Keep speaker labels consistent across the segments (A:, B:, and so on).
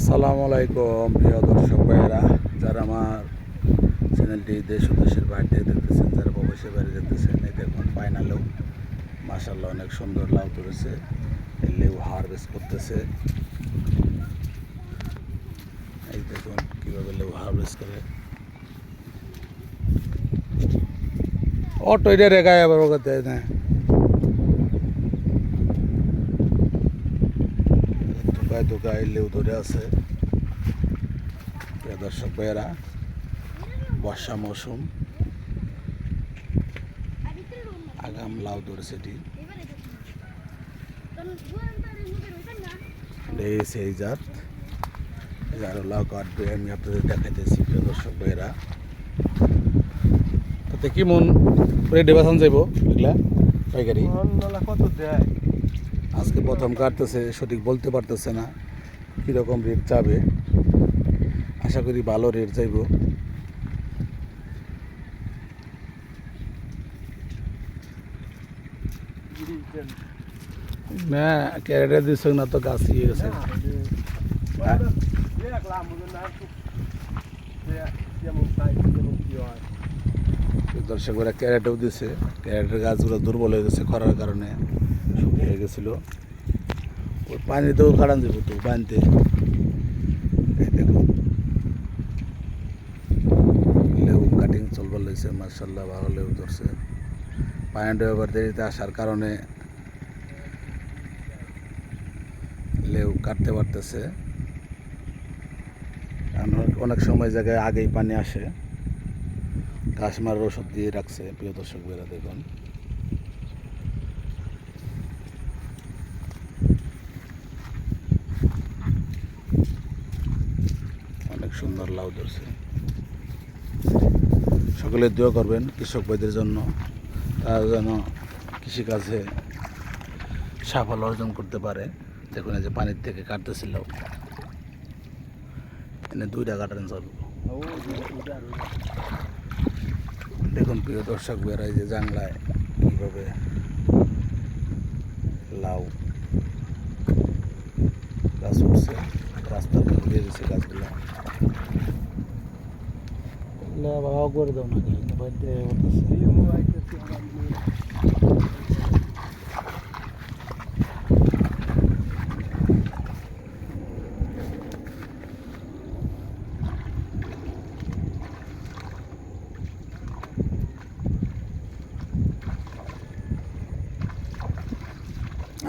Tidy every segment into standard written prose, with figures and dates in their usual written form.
A: আসসালামু আলাইকুম প্রিয় দর্শক ভাইয়েরা, যারা আমার চ্যানেলটি দেশ ও দেশের বাইরে থেকে দেখতেছেন, যারা প্রবাসী বাইরে দেখতেছেন, এই দেখুন ফাইনালেও মাশাআল্লাহ অনেক সুন্দর লাউ ধরেছে। এই লেউ হারভেস্ট করতেছে। এই দেখুন কীভাবে লেউ হারভেস্ট করে। অটো এটা রেখায় আবার ওখানে না দোকায় দোকায় লেউ ধরে আছে। প্রিয় দর্শক ভাইয়েরা, বর্ষা মৌসুম, আগাম লাউ ধরেছে এটি। সেই জাত আরো লাউ কাটবে, আমি আপনাদের দেখাইতেছি। প্রিয় দর্শক ভাইয়েরা, তাতে কি মন রেডি বাসান যাইব এগুলা পাইকারি
B: কত দেয়?
A: আজকে প্রথম কাটতেছে, সঠিক বলতে পারতেছে না কীরকম রেট যাবে। আশা করি ভালো রেট যাইব। না ক্যারেটে দিচ্ছ না তো গাছ ইয়ে গেছে। দর্শকরা ক্যারেটেও দিছে, ক্যারেটের গাছগুলো দুর্বল হয়ে গেছে খরার কারণে, শুকিয়ে গেছিল। ওই পানিতেও কাটান যাবো তো পানিতে। এই দেখুন লেউ কাটিং চলবার লাগছে, মার্শাল্লাহ ভালো লেউ ধরছে। পানিটা এবার দেরিতে আসার কারণে লেউ কাটতে পারতেছে। অনেক সময় জায়গায় আগেই পানি আসে, ঘাস মারার ওষুধ দিয়ে রাখছে। প্রিয় দর্শক ভাইরা দেখুন, অনেক সুন্দর লাউ ধরছে। সকলে দোয়া করবেন কৃষক ভাইদের জন্য, তারা যেন কৃষিকাজে সাফল্য অর্জন করতে পারে। দেখুন এই যে পানির থেকে কাটতেছিল, এনে 2টা কাটান চলব। দেখুন প্রিয় দর্শক ভাইরা, এই যে জাংলায় কীভাবে লাউ গাছ উঠছে, রাস্তার দিয়ে দিচ্ছে গাছগুলো। বাবা করে দাও না,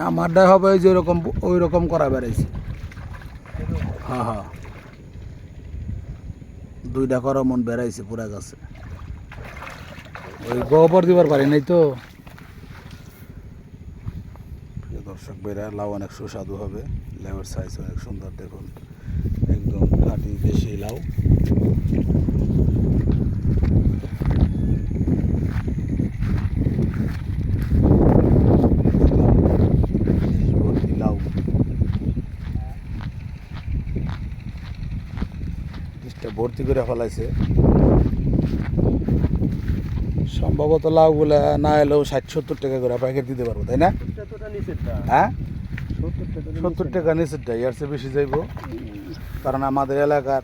A: আমারটা হবে যেরকম ওই রকম করা বেড়াইছে। হ্যাঁ হ্যাঁ, 2টা করা মন বেড়াইছে পুরা গাছে। ওই গোবর দিবার পারি নাই তো। দর্শক বেড়া, লাউ অনেক সুস্বাদু হবে। লাউয়ের সাইজ অনেক সুন্দর, দেখুন একদম খাঁটি দেশি লাউ। লাউ ভর্তি করে ফেলাইছে। সম্ভবত লাউগুলা না এলেও 60-70 টাকা করে প্যাকেট দিতে পারবো, তাই না? হ্যাঁ, 70 টাকা নিচেরটা, এর চেয়ে বেশি যাইব। কারণ আমাদের এলাকার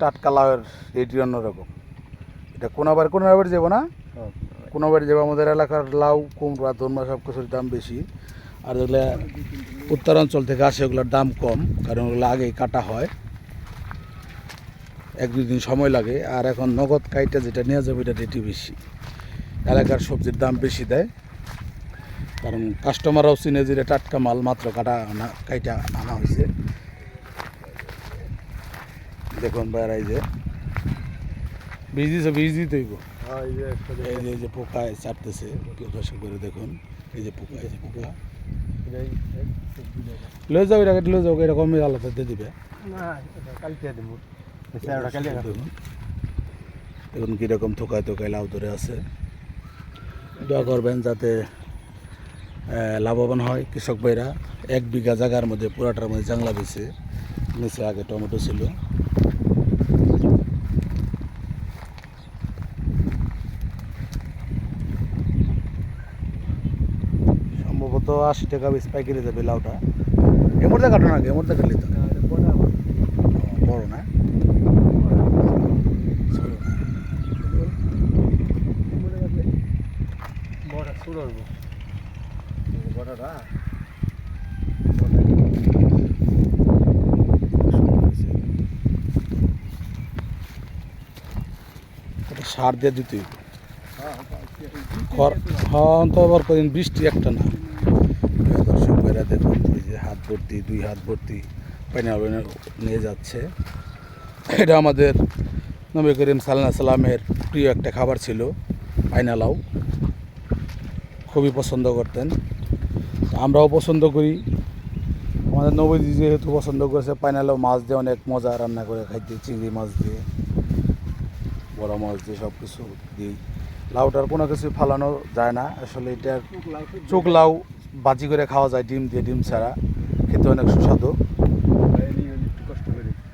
A: টাটকা লাউয়ের রেটই অন্যরকম। এটা কোনো বাড়ি যাবো না, কোনো বাড়ি যাবো। আমাদের এলাকার লাউ, কুমড়া, ধনমা সব কিছুর দাম বেশি। আর যেগুলো উত্তরাঞ্চল থেকে আসে ওগুলোর দাম কম, কারণ ওগুলো আগেই কাটা হয়, 1-2 দিন সময় লাগে। আর এখন নগদ কাইটা যেটা নিয়ে যাবে এটা রেটই বেশি। এলাকার সবজির দাম বেশি দেয়, কারণ কাস্টমাররাও চিনে যে টাটকা মাল, মাত্র কাইটা আনা হয়েছে। দেখুন বাইরে এই যে বীজ দিতে হইব। এই যে পোকা চাপতেছে, দর্শক করে দেখুন, এই যে পোকা, এই যে পোকা লয়ে যাও, এটা লয়ে যাও, এরকম আলাদা দিয়ে দিবে। দেখুন কীরকম থোকায় থোকায় লাউ ধরে আছে। দোয়া করবেন যাতে লাভবান হয় কৃষক ভাইরা। 1 বিঘা জায়গার মধ্যে পুরাটার মধ্যে জাংলা দিছে, নিচে আগে টমেটো ছিল। সম্ভবত 80 টাকা বেশ পাইকারি যাবে লাউটা। এর মধ্যে কাটো না, এর মধ্যে কাটলি তো সার দিয়ে দিতে হইব। তো আবার কদিন বৃষ্টি একটা না। দর্শক ভাইরা দেখুন, এই যে হাত ভর্তি, 2 হাত ভর্তি পাইনাল নিয়ে যাচ্ছে। এটা আমাদের নবী করিম সাল্লাল্লাহু আলাইহি সাল্লামের প্রিয় একটা খাবার ছিল পাইনালাও, খুবই পছন্দ করতেন, আমরাও পছন্দ করি। আমাদের নবীজি যেহেতু পছন্দ করেছে, পাইনালাও মাছ দিয়ে অনেক মজা রান্না করে খাইতে, চিংড়ি মাছ দিয়ে, বড় মাছ দিয়ে, সব কিছু দিই। লাউটার কোনো কিছু ফালানো যায় না আসলে, এটার চোখ লাউ ভাজি করে খাওয়া যায় ডিম দিয়ে, ডিম ছাড়া, খেতে অনেক সুস্বাদু।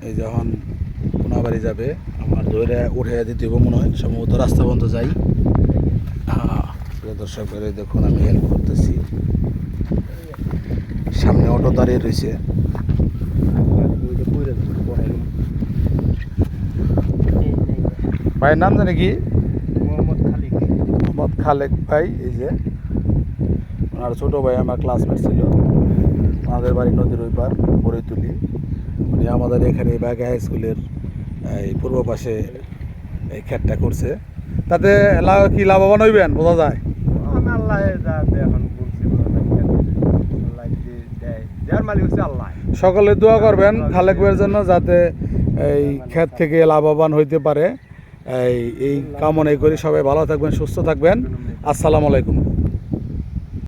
A: এই যখন কোনাবাড়ি যাবে আমার ধরে উঠে দিতে হবে মনে হয়, সম্ভবত রাস্তা বন্ধ যাই। দর্শক করে দেখুন, আমি হেল্প করতেছি, সামনে অটো দাঁড়িয়ে রয়েছে। ভাইয়ের নাম জানে কি? মোহাম্মদ খালেক ভাই। এই যে ওনার ছোটো ভাই আমার ক্লাসমেট ছিল, আমাদের বাড়ি নদীর ওই পার বড়ইতুলি। উনি আমাদের এখানে বাগা হাই স্কুলের এই পূর্ব পাশে এই ক্ষেতটা করছে। তাতে কি লাভবান হইবেন বোঝা যায়। সকলে দোয়া করবেন খালেক ভাইয়ের জন্য, যাতে এই ক্ষেত থেকে লাভবান হইতে পারে। এই কামনাই করি। সবাই ভালো থাকবেন, সুস্থ থাকবেন। আসসালামু আলাইকুম।